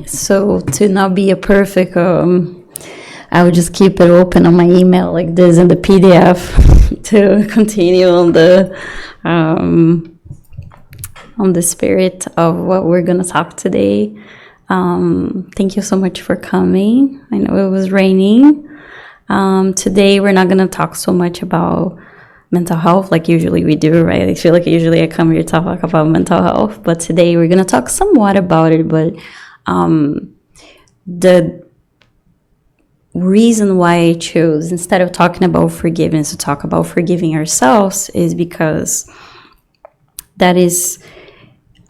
So to not be a perfect, I would just keep it open on my email like this in the PDF to continue on the spirit of what we're gonna talk today. Thank you so much for coming. I know it was raining. Today we're not gonna talk so much about mental health like usually we do, right? I feel like usually I come here to talk about mental health, but today we're gonna talk somewhat about it. But the reason why I chose, instead of talking about forgiveness, to talk about forgiving ourselves is because that is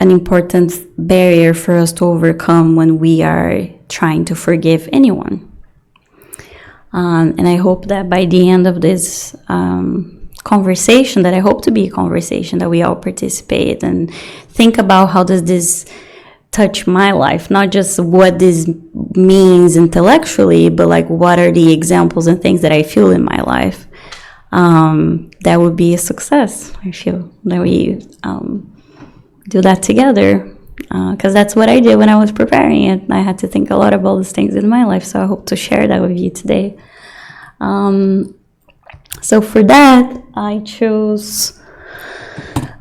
an important barrier for us to overcome when we are trying to forgive anyone. And I hope that by the end of this conversation, that I hope to be a conversation that we all participate and think about how does this touch my life, not just what this means intellectually, but like what are the examples and things that I feel in my life. That would be a success. I feel that we do that together, because that's what I did when I was preparing it. I had to think a lot about those things in my life, so I hope to share that with you today. So for that, I chose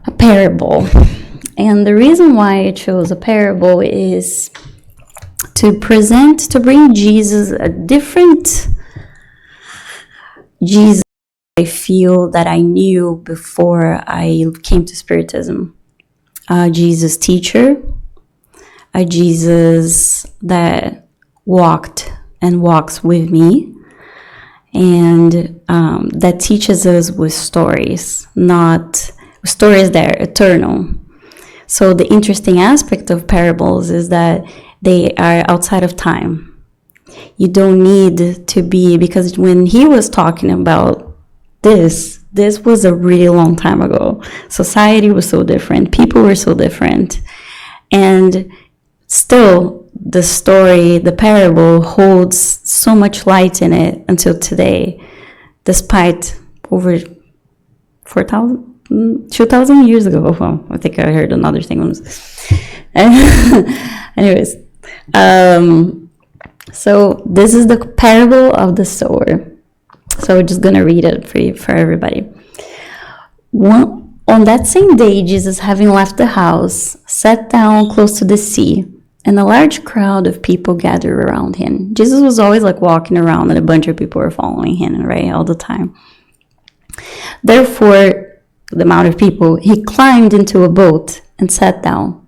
a parable. And the reason why I chose a parable is to bring Jesus, a different Jesus I feel that I knew before I came to Spiritism. Jesus teacher, a Jesus that walked and walks with me, and that teaches us with stories, not stories that are eternal. So the interesting aspect of parables is that they are outside of time. You don't need to be, because when he was talking about this was a really long time ago. Society was so different. People were so different. And still, the story, the parable, holds so much light in it until today, despite over 2,000 years ago. Well, I think I heard another thing once. Anyways, so this is the parable of the sower. So we're just gonna read it for everybody. On that same day, Jesus, having left the house, sat down close to the sea, and a large crowd of people gathered around him. Jesus was always like walking around, and a bunch of people were following him, right, all the time. Therefore, the amount of people, he climbed into a boat and sat down,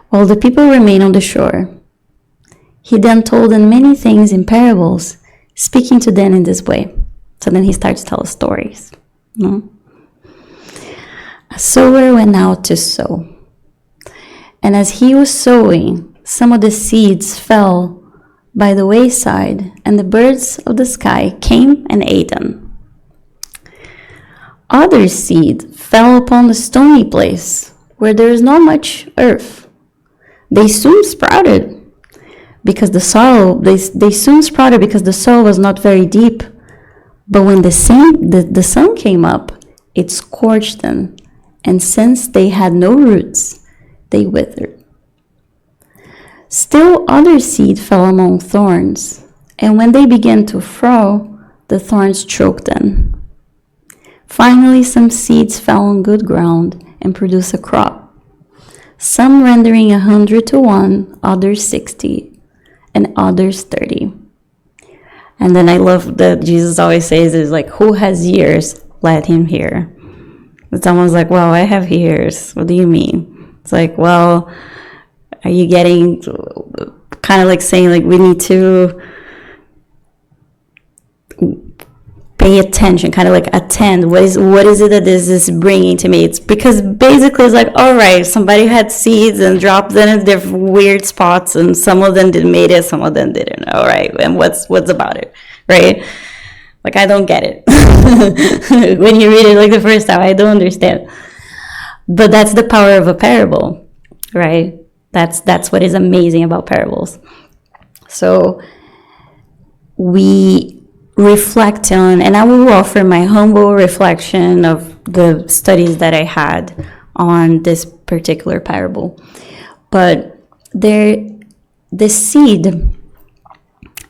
while the people remained on the shore. He then told them many things in parables, speaking to them in this way. So then he starts to tell stories. A sower went out to sow. And as he was sowing, some of the seeds fell by the wayside, and the birds of the sky came and ate them. Other seed fell upon the stony place, where there is not much earth. They soon sprouted because the soil was not very deep. But when the sun came up, it scorched them, and since they had no roots, they withered. Still other seed fell among thorns, and when they began to grow, the thorns choked them. Finally, some seeds fell on good ground and produced a crop, some rendering 100 to 1, others 60, and others 30. And then I love that Jesus always says is like, who has ears, let him hear. And someone's like, well, I have ears. What do you mean? It's like, well, are you getting kind of like saying like we need to pay attention, kind of like attend. What is it that this is bringing to me? It's because basically it's like, all right, somebody had seeds and dropped them in different weird spots, and some of them made it, some of them didn't. All right, and what's about it, right? Like, I don't get it. When you read it like the first time, I don't understand. But that's the power of a parable, right? That's what is amazing about parables. So we reflect on, and I will offer my humble reflection of the studies that I had on this particular parable. But the seed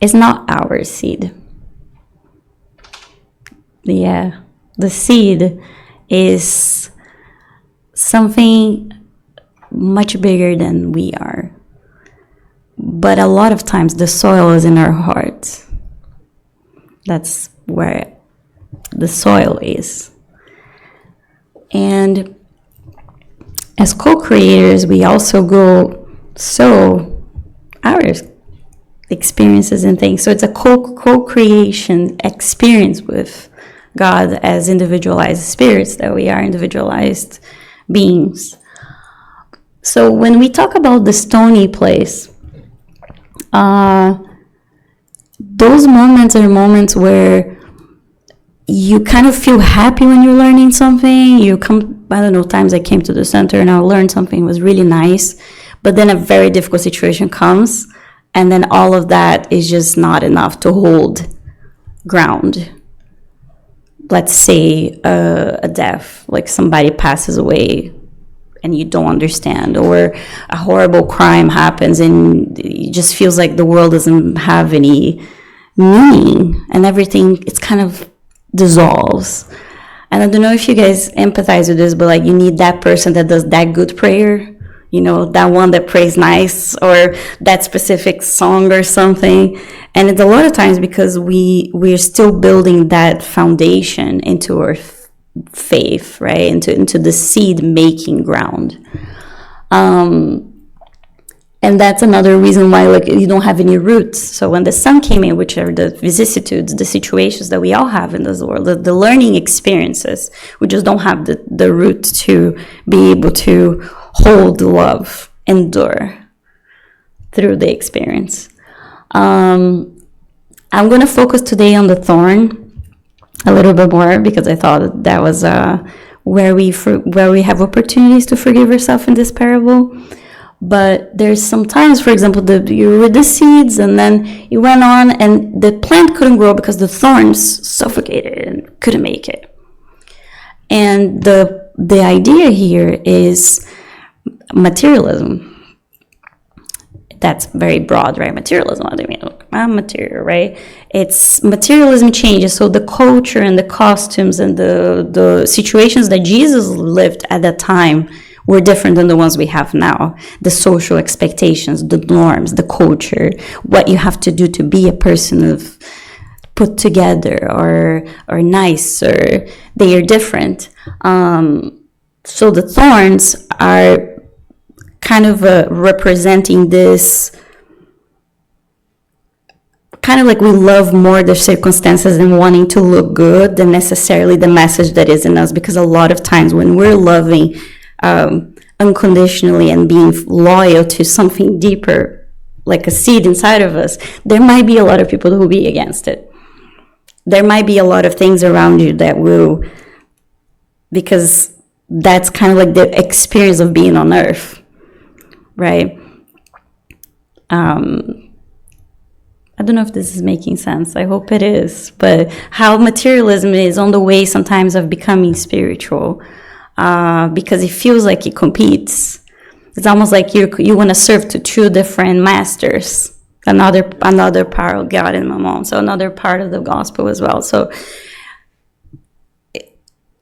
is not our seed. Yeah, the seed is something much bigger than we are. But a lot of times the soil is in our hearts. That's where the soil is. And as co-creators, we also go sow our experiences and things. So it's a co-creation experience with God as individualized spirits, that we are individualized beings. So when we talk about the stony place, those moments are moments where you kind of feel happy when you're learning something. I don't know, times I came to the center and I learned something, was really nice, but then a very difficult situation comes, and then all of that is just not enough to hold ground. Let's say a death, like somebody passes away and you don't understand, or a horrible crime happens and it just feels like the world doesn't have any meaning, and everything, it's kind of dissolves. And I don't know if you guys empathize with this, but like, you need that person that does that good prayer, that one that prays nice, or that specific song or something. And it's a lot of times because we're still building that foundation into our faith, right? Into the seed making ground. And that's another reason why, like, you don't have any roots. So when the sun came in, which are the vicissitudes, the situations that we all have in this world, the learning experiences, we just don't have the roots to be able to hold love, endure through the experience. I'm going to focus today on the thorn a little bit more, because I thought that was where we have opportunities to forgive ourselves in this parable. But there's sometimes, for example, you were with the seeds, and then you went on, and the plant couldn't grow because the thorns suffocated and couldn't make it. And the idea here is materialism. That's very broad, right? Materialism, what do you mean? I'm material, right? It's materialism changes. So the culture and the costumes and the situations that Jesus lived at that time were different than the ones we have now. The social expectations, the norms, the culture, what you have to do to be a person of put together or nice, or they are different. So the thorns are kind of representing this, kind of like we love more the circumstances and wanting to look good than necessarily the message that is in us. Because a lot of times when we're loving unconditionally and being loyal to something deeper, like a seed inside of us, there might be a lot of people who will be against it. There might be a lot of things around you that will, because that's kind of like the experience of being on earth, right? I don't know if this is making sense. I hope it is. But how materialism is on the way sometimes of becoming spiritual, because it feels like it competes. It's almost like you want to serve to two different masters. Another part of God and Mammon, so another part of the gospel as well. So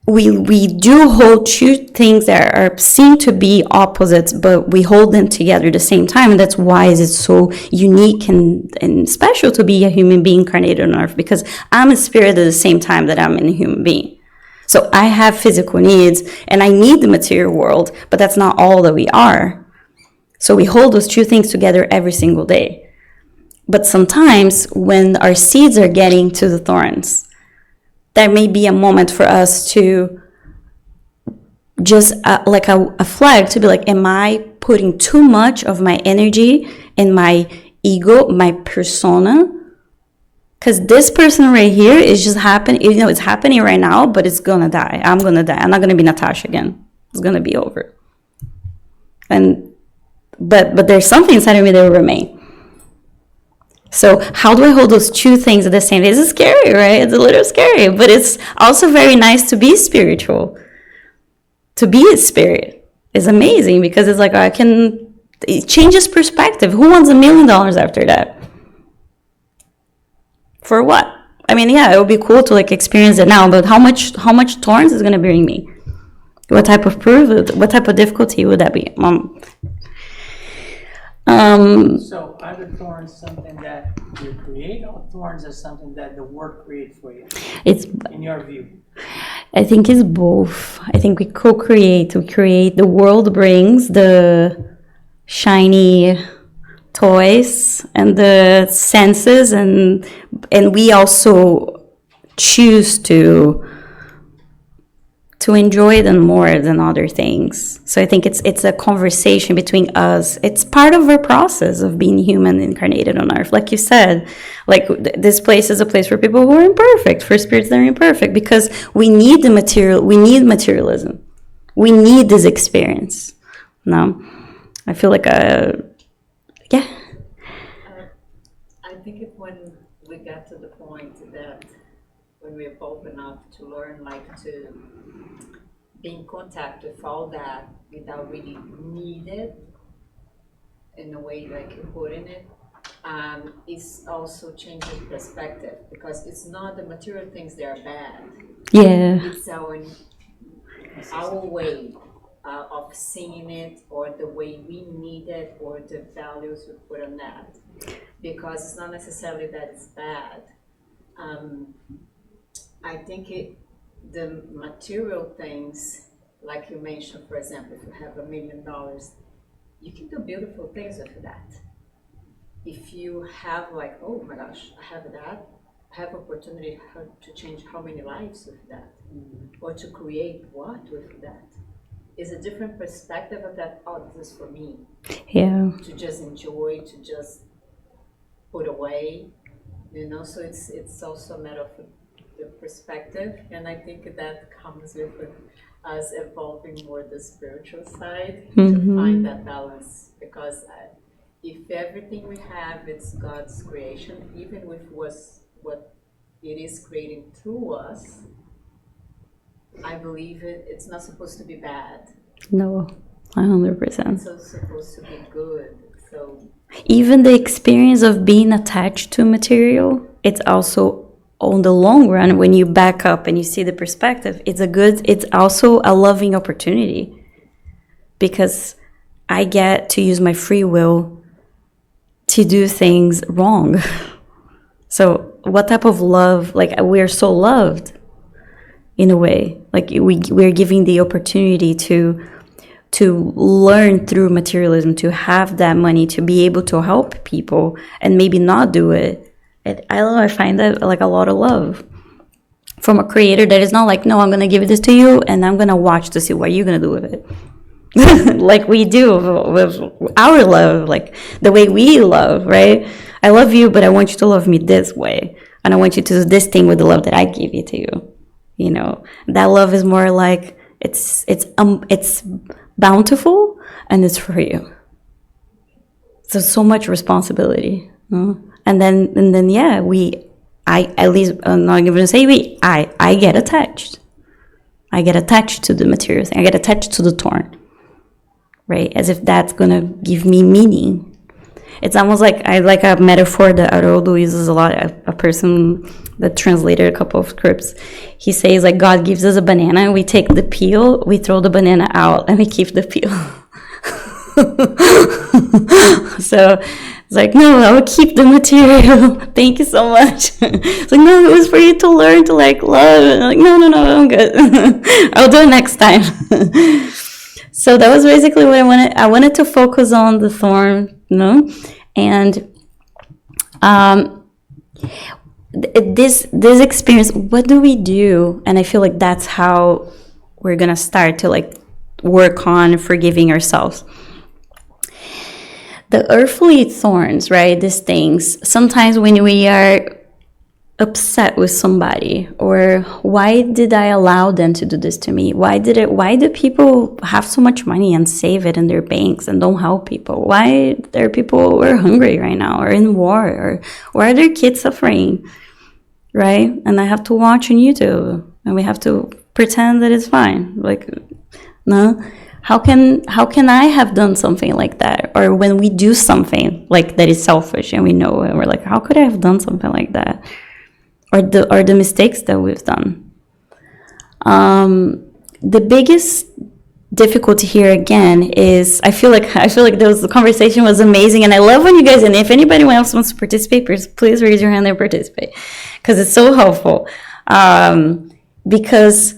we do hold two things that are seem to be opposites, but we hold them together at the same time, and that's why it's so unique and special to be a human being incarnated on earth, because I'm a spirit at the same time that I'm a human being. So I have physical needs, and I need the material world, but that's not all that we are. So we hold those two things together every single day. But sometimes when our seeds are getting to the thorns, there may be a moment for us to just like a flag to be like, am I putting too much of my energy in my ego, my persona? Because this person right here is just happening, it's happening right now, but it's going to die. I'm going to die. I'm not going to be Natasha again. It's going to be over. But there's something inside of me that will remain. So how do I hold those two things at the same time? It's scary, right? It's a little scary, but it's also very nice to be spiritual. To be a spirit is amazing, because it's like it changes perspective. Who wants $1 million after that? For what? I mean, yeah, it would be cool to like experience it now, but how much thorns is gonna bring me? What type of proof? What type of difficulty would that be? So are the thorns something that you create, or thorns are something that the world creates for you? It's, in your view? I think it's both. I think we co-create. We create. The world brings the shiny toys and the senses, and we also choose to enjoy them more than other things. So I think it's a conversation between us. It's part of our process of being human incarnated on earth. Like you said, like this place is a place for people who are imperfect, for spirits that are imperfect, because we need the material. We need materialism. We need this experience. No, I feel like yeah. I think when we get to the point that when we evolve enough to learn, like to be in contact with all that without really need it, in a way like you're putting it, it's also changing perspective, because it's not the material things that are bad. Yeah. It's our way of seeing it, or the way we need it, or the values we put on that. Because it's not necessarily that it's bad. I think the material things, like you mentioned, for example, if you have $1 million, you can do beautiful things with that. If you have like, oh my gosh, I have that, I have opportunity to change how many lives with that, or to create what with that. Is a different perspective of that. Oh, this is for me. Yeah. To just enjoy, to just put away, So it's also a matter of the perspective, and I think that comes with us evolving more the spiritual side, to find that balance. Because if everything we have is God's creation, even with what it is creating through us, I believe it's not supposed to be bad. No, 100%. It's supposed to be good. So even the experience of being attached to material, it's also, on the long run, when you back up and you see the perspective, it's also a loving opportunity, because I get to use my free will to do things wrong. So what type of love? Like, we're so loved in a way. Like, we're giving the opportunity to learn through materialism, to have that money, to be able to help people and maybe not do it. I don't know, I find that like a lot of love from a creator that is not like, no, I'm going to give this to you and I'm going to watch to see what you're going to do with it. Like we do with our love, like the way we love, right? I love you, but I want you to love me this way. And I want you to do this thing with the love that I give you to you. That love is more like, it's bountiful and it's for you. So much responsibility. And then yeah, at least I'm not going to say I get attached. I get attached to the material thing. I get attached to the thorn, right? As if that's going to give me meaning. It's almost like a metaphor that Haroldo uses a lot. A person that translated a couple of scripts, he says like, God gives us a banana, we take the peel, we throw the banana out, and we keep the peel. So it's like, no, I will keep the material. Thank you so much. It's like, no, it was for you to learn to like love. And I'm like, no, I'm good. I'll do it next time. So that was basically what I wanted. I wanted to focus on the thorn, and this experience. What do we do? And I feel like that's how we're gonna start to like work on forgiving ourselves. The earthly thorns, right? These things. Sometimes when we are upset with somebody, or why did I allow them to do this to me? Why do people have so much money and save it in their banks and don't help people? Why are people who are hungry right now, or in war, or why are their kids suffering, right? And I have to watch on YouTube and we have to pretend that it's fine. Like, no, how can I have done something like that? Or when we do something like that is selfish and we know it, we're like, how could I have done something like that? Or the mistakes that we've done. The biggest difficulty here again is I feel like the conversation was amazing, and I love when you guys, and if anybody else wants to participate, please raise your hand and participate, because it's so helpful. Because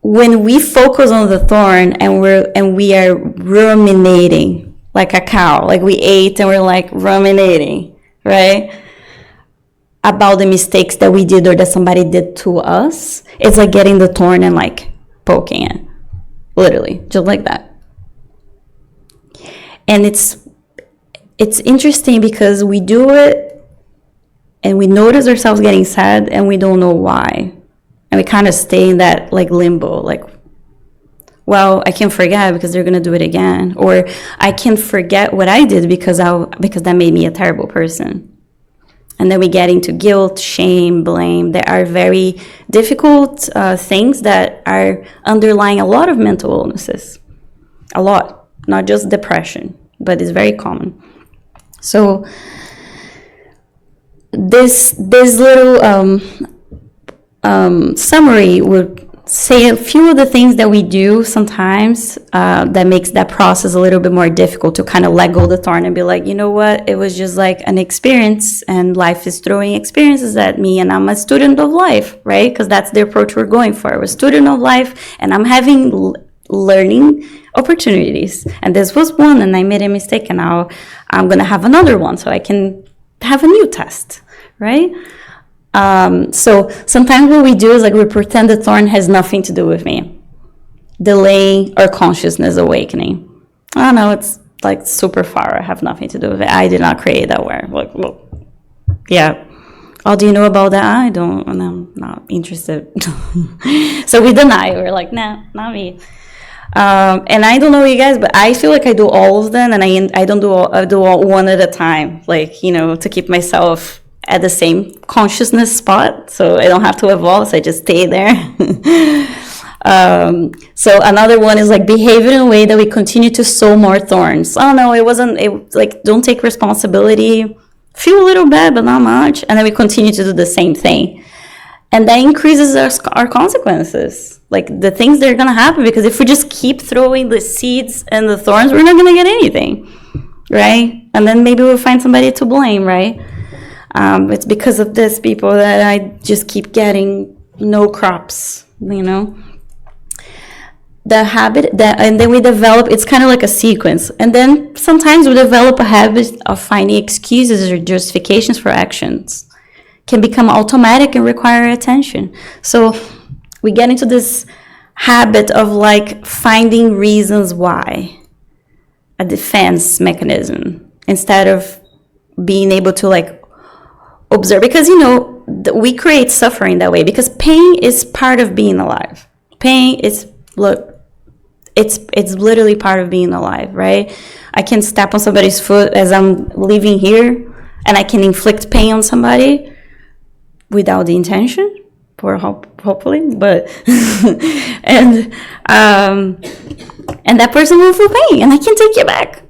when we focus on the thorn and we are ruminating like a cow, like we ate and we're like ruminating, right? About the mistakes that we did or that somebody did to us, it's like getting the thorn and like poking it, literally, just like that. And it's interesting because we do it and we notice ourselves getting sad and we don't know why. And we kind of stay in that like limbo, like, well, I can forget because they're gonna do it again, or I can forget what I did because that made me a terrible person. And then we get into guilt, shame, blame. There are very difficult things that are underlying a lot of mental illnesses, a lot, not just depression, but it's very common. So this little summary would say a few of the things that we do sometimes that makes that process a little bit more difficult to kind of let go of the thorn and be like, you know what, it was just like an experience and life is throwing experiences at me and I'm a student of life, right? Because that's the approach we're going for. We're a student of life and I'm having learning opportunities. And this was one and I made a mistake and now I'm going to have another one so I can have a new test, right? So sometimes what we do is like we pretend the thorn has nothing to do with me, delaying our consciousness awakening. Oh no, it's like super far. I have nothing to do with it. I did not create that word. Like, well, yeah. Oh, do you know about that? I don't, and I'm not interested. So we deny. We're like, nah, not me. And I don't know you guys, but I feel like I do all of them, and I do all one at a time, like, you know, to keep myself at the same consciousness spot, so I don't have to evolve, so I just stay there. So another one is like behavior in a way that we continue to sow more thorns. Oh no, like don't take responsibility, feel a little bad, but not much, and then we continue to do the same thing. And that increases our consequences, like the things that are gonna happen, because if we just keep throwing the seeds and the thorns, we're not gonna get anything, right? And then maybe we'll find somebody to blame, right? It's because of this, people, that I just keep getting no crops, you know. The habit and then we develop, it's kind of like a sequence. And then sometimes we develop a habit of finding excuses or justifications for actions. Can become automatic and require attention. So we get into this habit of like finding reasons why, a defense mechanism, instead of being able to like observe, because you know we create suffering that way, because pain is part of being alive. Pain is, look, it's literally part of being alive, right? I can step on somebody's foot as I'm leaving here, and I can inflict pain on somebody without the intention, hopefully, but and that person will feel pain, and I can take it back.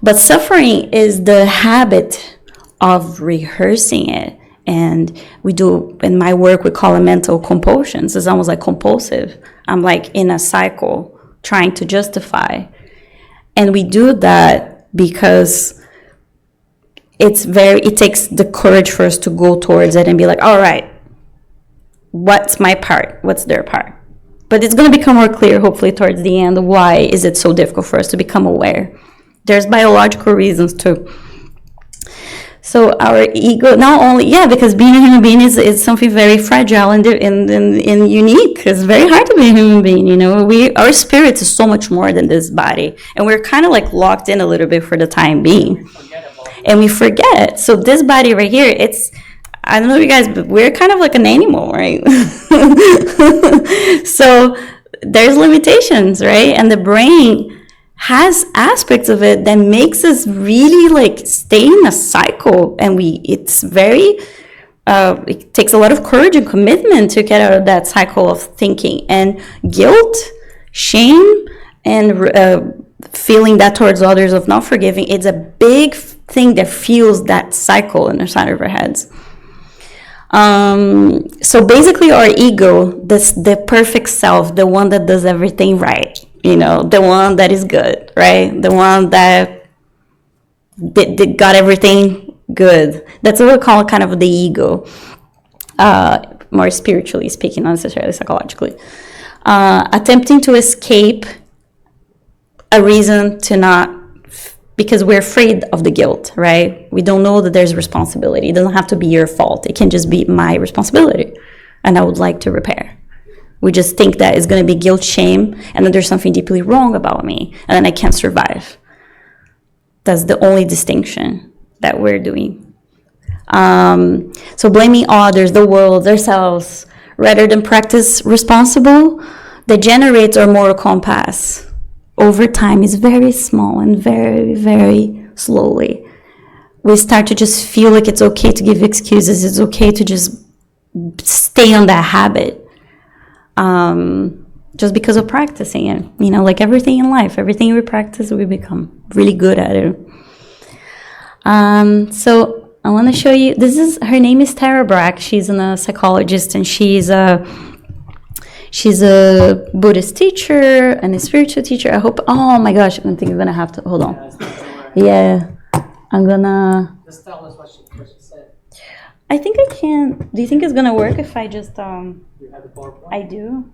But suffering is the habit of rehearsing it, and we do, in my work we call it mental compulsions. It's almost like compulsive. I'm like in a cycle trying to justify, and we do that because it takes the courage for us to go towards it and be like, all right, what's my part, what's their part? But it's going to become more clear hopefully towards the end, why is it so difficult for us to become aware. There's biological reasons too. So our ego, not only, because being a human being is something very fragile and unique. It's very hard to be a human being, you know. Our spirit is so much more than this body. And we're kind of like locked in a little bit for the time being. And we forget. So this body right here, I don't know you guys, but we're kind of like an animal, right? So there's limitations, right? And the brain has aspects of it that makes us really like stay in a cycle, and it takes a lot of courage and commitment to get out of that cycle of thinking. And guilt, shame, and feeling that towards others of not forgiving, it's a big thing that fuels that cycle in the side of our heads. So basically our ego, the perfect self, the one that does everything right, the one that is good, right? The one that got everything good. That's what we call kind of the ego, more spiritually speaking, not necessarily psychologically. Attempting to escape a reason to not, because we're afraid of the guilt, right? We don't know that there's responsibility. It doesn't have to be your fault. It can just be my responsibility, and I would like to repair. We just think that it's going to be guilt, shame, and then there's something deeply wrong about me, and then I can't survive. That's the only distinction that we're doing. So blaming others, the world, ourselves, rather than practice responsible, that generates our moral compass over time is very small and very, very slowly. We start to just feel like it's okay to give excuses. It's okay to just stay on that habit. Just because of practicing it. Like everything in life, everything we practice, we become really good at it. So I want to show you, her name is Tara Brach. She's a psychologist, and she's a Buddhist teacher and a spiritual teacher. I hope, oh my gosh, I think I'm going to have to, hold on. Yeah, I'm going to. Just tell us what she said. I think I can. Do you think it's going to work if I just, You have the PowerPoint? I do.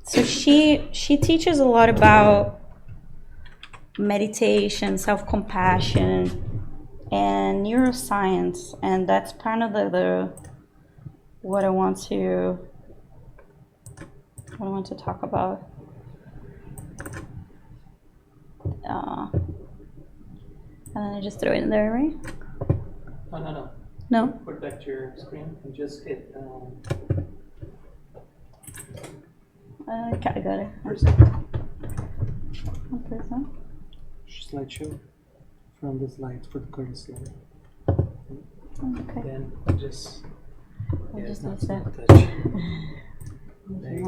So she teaches a lot about meditation, self-compassion, and neuroscience, and that's part of the what I want to talk about. And then I just throw it in there, right? No. No? Put back to your screen and just hit. I got it. Slideshow from the slides for the current slide. Okay. Then just. I'll Yeah, just it's not use that. touch. There you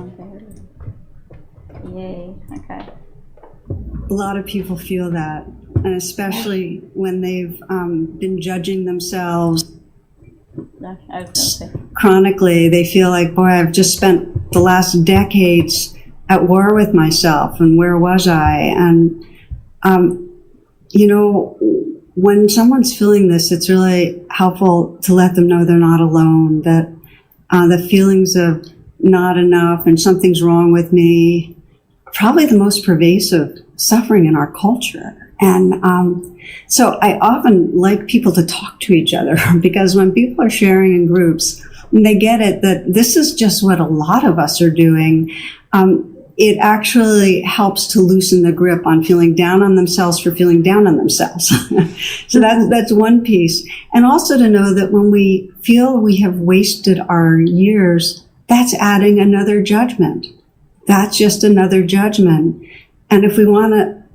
go. Yay. Okay. A lot of people feel that, and especially when they've been judging themselves No, I was going to say. chronically, they feel like, boy, I've just spent the last decades at war with myself, and where was I? And, when someone's feeling this, it's really helpful to let them know they're not alone, that the feelings of not enough and something's wrong with me, probably the most pervasive suffering in our culture. And so I often like people to talk to each other, because when people are sharing in groups, they get it that this is just what a lot of us are doing. It actually helps to loosen the grip on feeling down on themselves for feeling down on themselves. So that's one piece. And also to know that when we feel we have wasted our years, that's adding another judgment. That's just another judgment. And if we want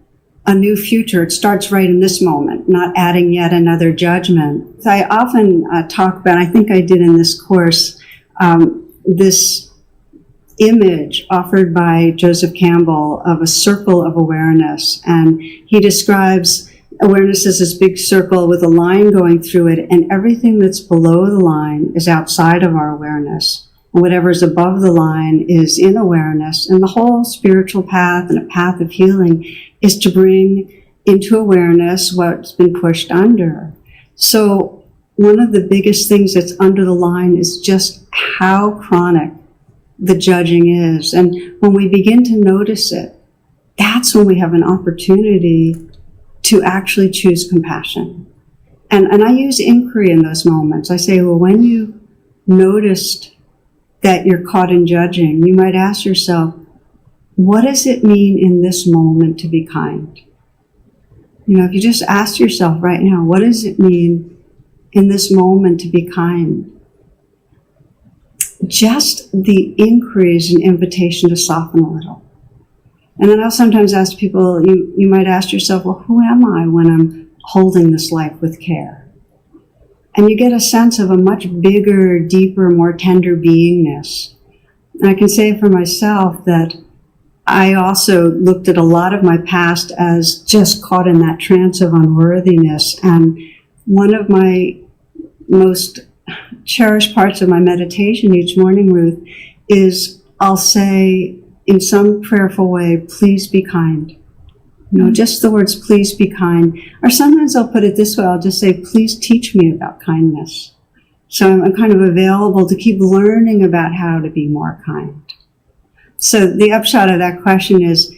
a new future, it starts right in this moment, not adding yet another judgment. So I often talk about, I think I did in this course, this image offered by Joseph Campbell of a circle of awareness. And he describes awareness as this big circle with a line going through it, and everything that's below the line is outside of our awareness. And whatever's above the line is in awareness. And the whole spiritual path and a path of healing is to bring into awareness what's been pushed under. So one of the biggest things that's under the line is just how chronic the judging is. And when we begin to notice it, that's when we have an opportunity to actually choose compassion. And I use inquiry in those moments. I say, well, when you noticed that you're caught in judging, you might ask yourself, what does it mean in this moment to be kind? If you just ask yourself right now, what does it mean in this moment to be kind? Just the inquiry is an invitation to soften a little. And then I'll sometimes ask people, you might ask yourself, well, who am I when I'm holding this life with care? And you get a sense of a much bigger, deeper, more tender beingness. And I can say for myself that I also looked at a lot of my past as just caught in that trance of unworthiness. And one of my most cherished parts of my meditation each morning, Ruth, is I'll say in some prayerful way, please be kind. You know, just the words, please be kind. Or sometimes I'll put it this way, I'll just say, please teach me about kindness. So I'm kind of available to keep learning about how to be more kind. So the upshot of that question is,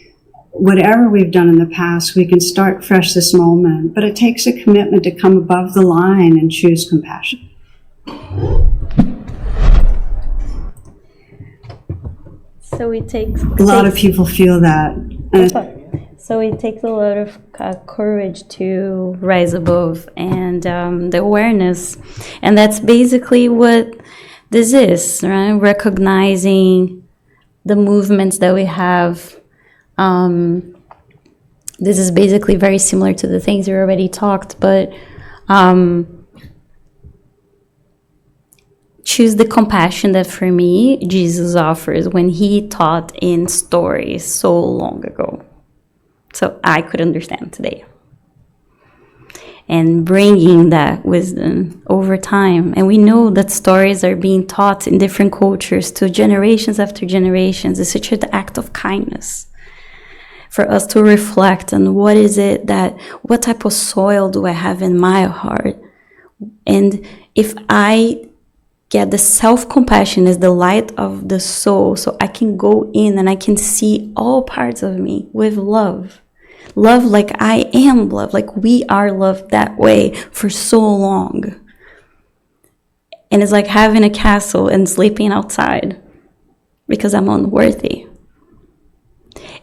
whatever we've done in the past, we can start fresh this moment, but it takes a commitment to come above the line and choose compassion. So it takes A lot of people feel that. So it takes a lot of courage to rise above and the awareness. And that's basically what this is, right? Recognizing the movements that we have. This is basically very similar to the things we already talked, but choose the compassion that, for me, Jesus offers when he taught in stories so long ago. So I could understand today. And bringing that wisdom over time. And we know that stories are being taught in different cultures to generations after generations. It's such an act of kindness for us to reflect on what type of soil do I have in my heart? And if I get the self-compassion as the light of the soul, so I can go in and I can see all parts of me with love. Love like I am loved, like we are loved that way for so long. And it's like having a castle and sleeping outside because I'm unworthy.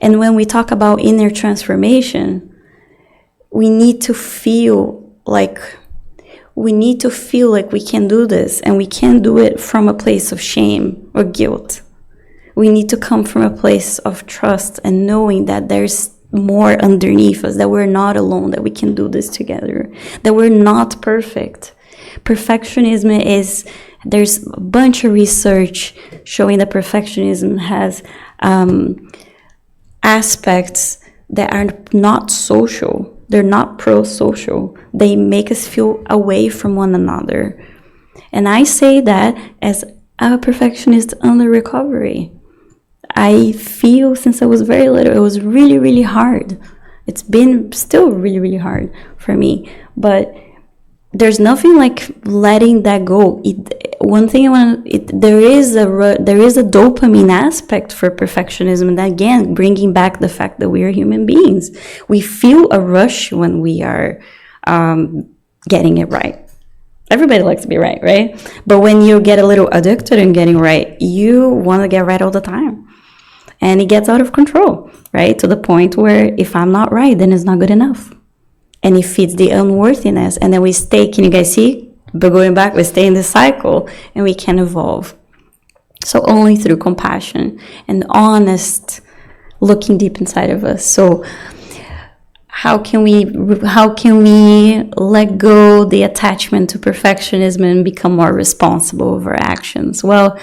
And when we talk about inner transformation, we need to feel like we can do this, and we can't do it from a place of shame or guilt. We need to come from a place of trust and knowing that there's more underneath us, that we're not alone, that we can do this together, that we're not perfect. Perfectionism there's a bunch of research showing that perfectionism has aspects that are not social. They're not pro-social. They make us feel away from one another. And I say that as a perfectionist under recovery. I feel since I was very little, it was really, really hard. It's been still really, really hard for me. But there's nothing like letting that go. There is a dopamine aspect for perfectionism, and again, bringing back the fact that we are human beings. We feel a rush when we are getting it right. Everybody likes to be right? But when you get a little addicted in getting right, you want to get right all the time. And it gets out of control, right? To the point where if I'm not right, then it's not good enough. And it feeds the unworthiness. And then we stay, can you guys see? But going back, we stay in this cycle and we can evolve. So only through compassion and honest looking deep inside of us. So how can we let go the attachment to perfectionism and become more responsible of our actions? Well,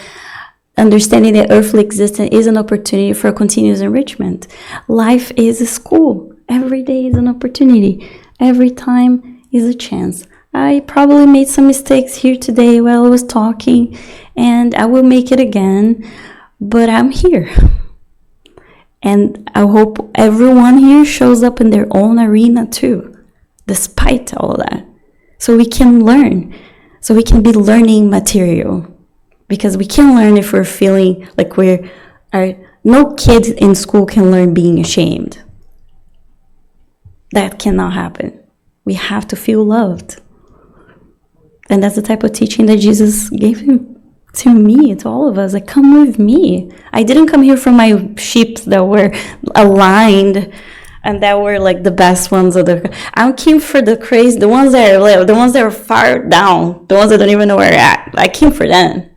understanding that earthly existence is an opportunity for continuous enrichment. Life is a school. Every day is an opportunity. Every time is a chance. I probably made some mistakes here today while I was talking, and I will make it again, but I'm here. And I hope everyone here shows up in their own arena too, despite all that. So we can learn. So we can be learning material. Because we can learn if we're feeling like no kid in school can learn being ashamed. That cannot happen. We have to feel loved. And that's the type of teaching that Jesus gave to me, to all of us. Like, come with me. I didn't come here for my sheep that were aligned and that were like the best ones I came for the crazy, the ones that are far down, the ones that don't even know where they're at. I came for them.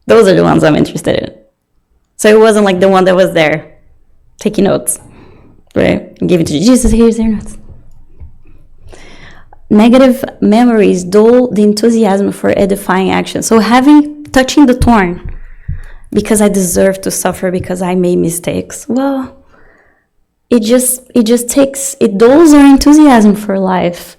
Those are the ones I'm interested in. So it wasn't like the one that was there taking notes, right? And give it to Jesus, here's your notes. Negative memories dull the enthusiasm for edifying action. So touching the thorn, because I deserve to suffer because I made mistakes. Well, it just takes, it dulls our enthusiasm for life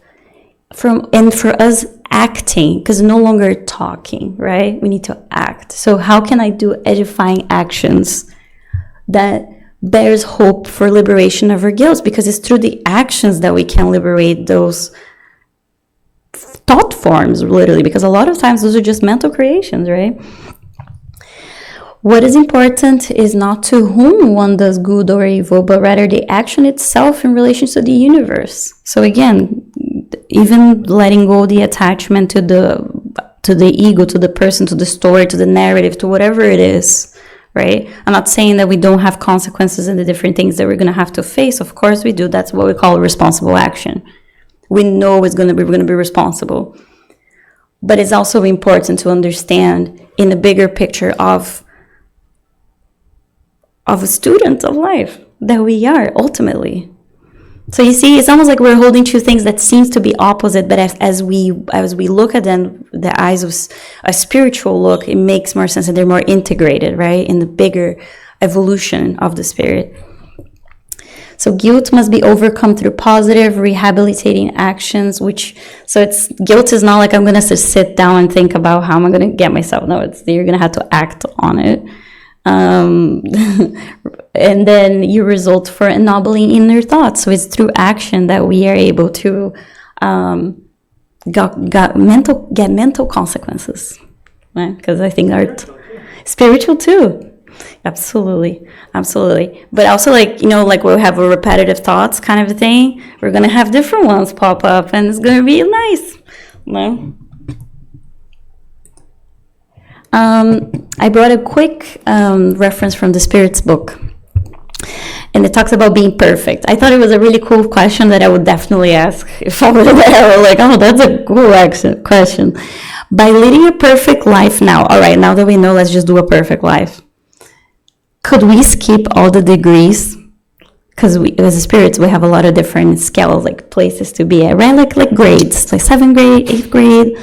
and for us acting, because no longer talking, right? We need to act. So how can I do edifying actions that bears hope for liberation of our guilt? Because it's through the actions that we can liberate those thought forms, literally, because a lot of times those are just mental creations, right? What is important is not to whom one does good or evil, but rather the action itself in relation to the universe. So again, even letting go the attachment to the ego, to the person, to the story, to the narrative, to whatever it is, right? I'm not saying that we don't have consequences and the different things that we're going to have to face. Of course we do. That's what we call responsible action. We know we're going to be responsible. But it's also important to understand in the bigger picture of a student of life that we are ultimately. So you see, it's almost like we're holding two things that seems to be opposite, but as we look at them, the eyes of a spiritual look, it makes more sense, and they're more integrated, right, in the bigger evolution of the spirit. So guilt must be overcome through positive, rehabilitating actions, guilt is not like I'm going to sit down and think about how am I going to get myself. No, you're going to have to act on it. And then you result for ennobling inner thoughts. So it's through action that we are able to get mental consequences, right? Because I think spiritual too. Absolutely. But also, like we have a repetitive thoughts kind of a thing. We're gonna have different ones pop up, and it's gonna be nice. No. I brought a quick reference from the Spirit's book, and it talks about being perfect. I thought it was a really cool question that I would definitely ask if I were there. Like, oh, that's a cool question. By leading a perfect life now, all right, now that we know, let's just do a perfect life. Could we skip all the degrees? Because we, as spirits, we have a lot of different scales, like places to be at, right? Like grades, like 7th grade, 8th grade.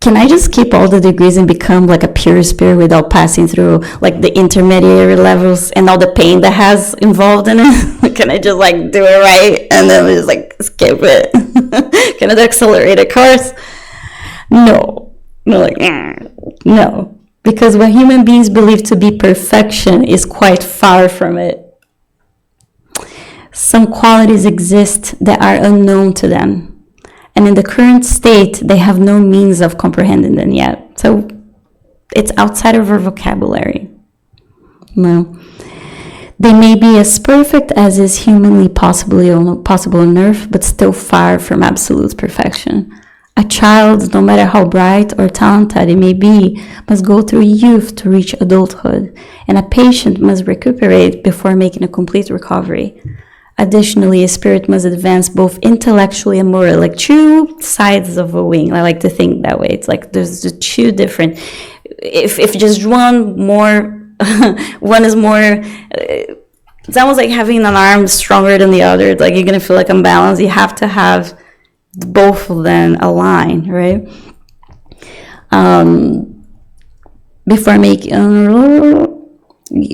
Can I just skip all the degrees and become like a pure spirit without passing through like the intermediary levels and all the pain that has involved in it? Can I just like do it right and then just like skip it? Can I accelerate a course? No. No. Because what human beings believe to be perfection is quite far from it. Some qualities exist that are unknown to them. And in the current state, they have no means of comprehending them yet. So it's outside of our vocabulary. No. They may be as perfect as is humanly possible on earth, but still far from absolute perfection. A child, no matter how bright or talented it may be, must go through youth to reach adulthood, and a patient must recuperate before making a complete recovery. Additionally, a spirit must advance both intellectually and morally, like two sides of a wing. I like to think that way. It's like there's the two different. If just one is more. It's almost like having an arm stronger than the other. It's like you're gonna feel like unbalanced. You have to have both of them align, right? Before making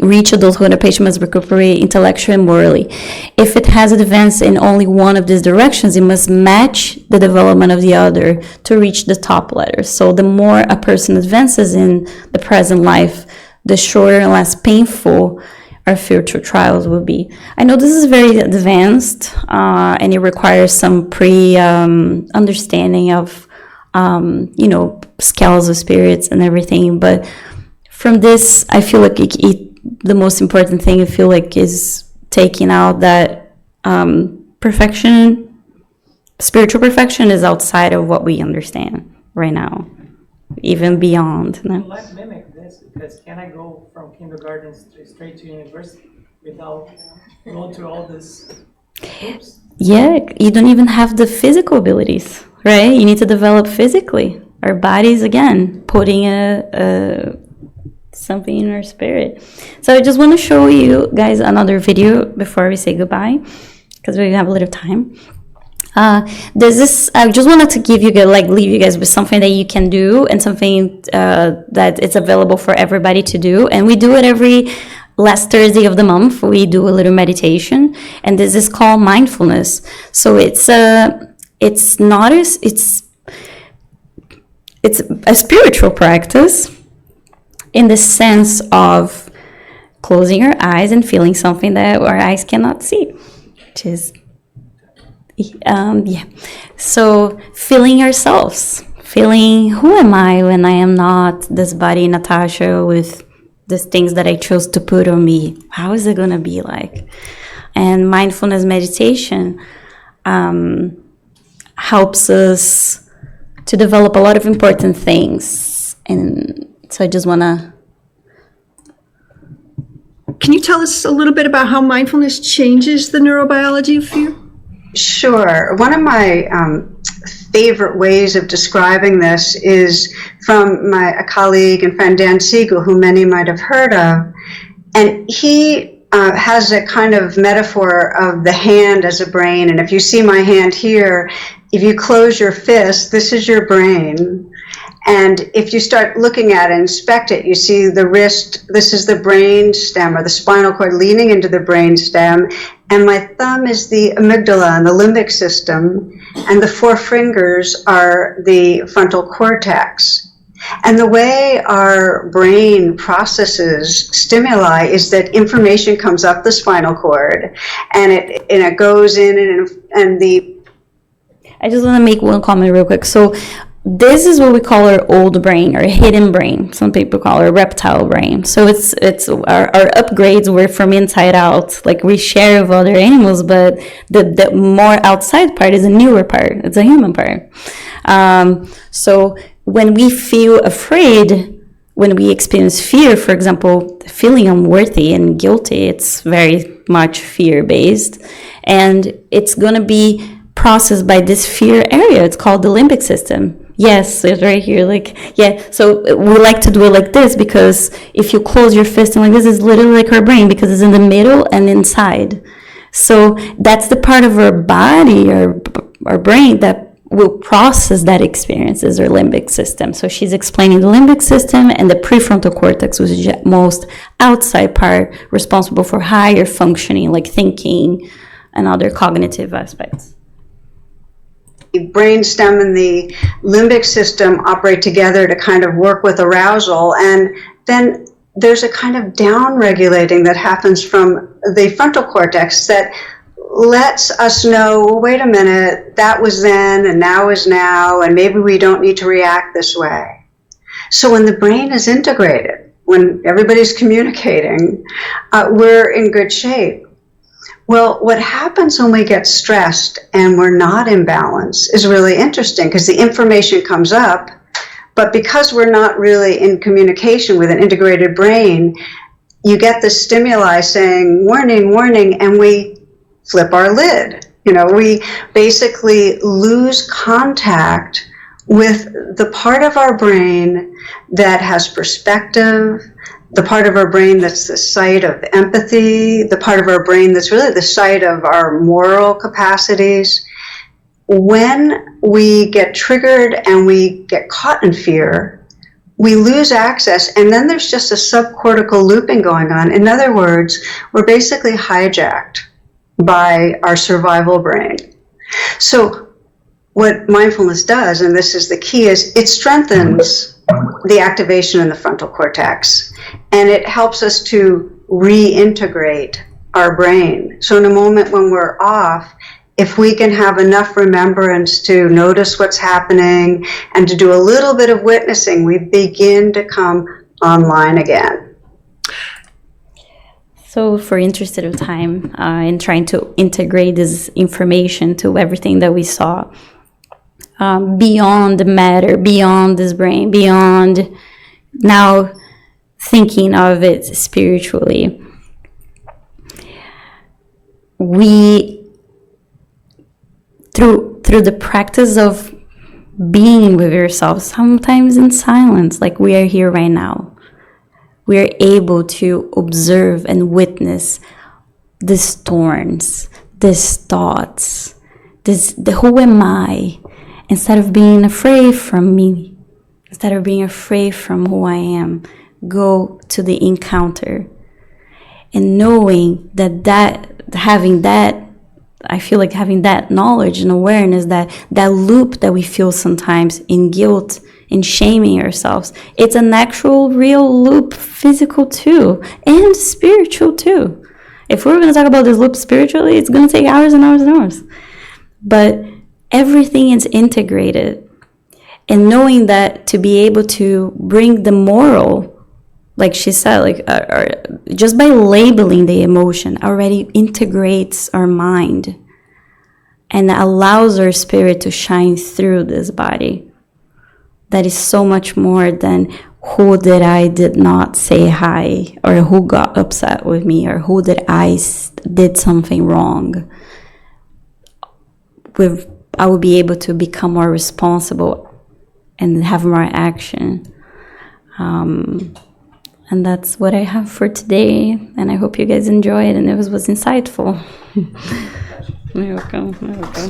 reach adulthood, a patient must recuperate intellectually and morally. If it has advanced in only one of these directions, it must match the development of the other to reach the top letters. So the more a person advances in the present life, the shorter and less painful our future trials will be. I know this is very advanced, and it requires some understanding of, scales of spirits and everything. But from this, I feel like the most important thing I feel like is taking out that spiritual perfection is outside of what we understand right now, even beyond. No? Let's mimic this, because can I go from kindergarten straight to university without going through all this? Oops. Yeah, you don't even have the physical abilities, right? You need to develop physically. Our bodies, again, putting something in our spirit. So I just want to show you guys another video before we say goodbye, because we have a little time. There's this. I just wanted to give you leave you guys with something that you can do and something that it's available for everybody to do. And we do it every last Thursday of the month. We do a little meditation, and this is called mindfulness. So it's not as it's a spiritual practice in the sense of closing your eyes and feeling something that our eyes cannot see, which is so feeling ourselves, feeling who am I when I am not this body Natasha with these things that I chose to put on me. How is it gonna be like? And mindfulness meditation helps us to develop a lot of important things. And so I just wanna. Can you tell us a little bit about how mindfulness changes the neurobiology of fear? Sure. One of my favorite ways of describing this is from a colleague and friend, Dan Siegel, who many might have heard of. And he has a kind of metaphor of the hand as a brain. And if you see my hand here, if you close your fist, this is your brain. And if you start looking at it, inspect it, you see the wrist, this is the brain stem or the spinal cord leaning into the brain stem. And my thumb is the amygdala and the limbic system. And the four fingers are the frontal cortex. And the way our brain processes stimuli is that information comes up the spinal cord and it goes in and the... I just want to make one comment real quick. So this is what we call our old brain or hidden brain. Some people call it reptile brain. So it's our upgrades were from inside out. Like we share with other animals, but the more outside part is a newer part. It's a human part. So when we feel afraid, when we experience fear, for example, feeling unworthy and guilty, it's very much fear-based. And it's going to be processed by this fear area. It's called the limbic system. Yes, it's right here. So we like to do it like this because if you close your fist and like this, it's literally like our brain because it's in the middle and inside. So that's the part of our body, our brain that will process that experience is our limbic system. So she's explaining the limbic system and the prefrontal cortex, which is the most outside part responsible for higher functioning, like thinking and other cognitive aspects. The brainstem and the limbic system operate together to kind of work with arousal, and then there's a kind of down-regulating that happens from the frontal cortex that lets us know, well, wait a minute, that was then and now is now, and maybe we don't need to react this way. So when the brain is integrated, when everybody's communicating, we're in good shape. Well, what happens when we get stressed and we're not in balance is really interesting because the information comes up, but because we're not really in communication with an integrated brain, you get the stimuli saying, warning, warning, and we flip our lid. We basically lose contact with the part of our brain that has perspective, the part of our brain that's the site of empathy, the part of our brain that's really the site of our moral capacities. When we get triggered and we get caught in fear, we lose access, and then there's just a subcortical looping going on. In other words, we're basically hijacked by our survival brain. So what mindfulness does, and this is the key, is it strengthens the activation in the frontal cortex, and it helps us to reintegrate our brain. So in a moment when we're off, if we can have enough remembrance to notice what's happening and to do a little bit of witnessing, we begin to come online again. So if we're interested in time in trying to integrate this information to everything that we saw, beyond the matter, beyond this brain, beyond now thinking of it spiritually, we, through the practice of being with yourself, sometimes in silence, like we are here right now, we are able to observe and witness these thorns, these thoughts, who am I? Instead of being afraid from me, instead of being afraid from who I am, go to the encounter. And knowing having that, I feel like having that knowledge and awareness, that loop that we feel sometimes in guilt, in shaming ourselves, it's an actual real loop, physical too, and spiritual too. If we're going to talk about this loop spiritually, it's going to take hours and hours and hours. But everything is integrated. And knowing that, to be able to bring the moral, like she said, just by labeling the emotion already integrates our mind and allows our spirit to shine through this body. That is so much more than who did not say hi, or who got upset with me, or who did something wrong. I will be able to become more responsible and have more action. And that's what I have for today. And I hope you guys enjoyed and it was insightful. You're welcome. You're welcome.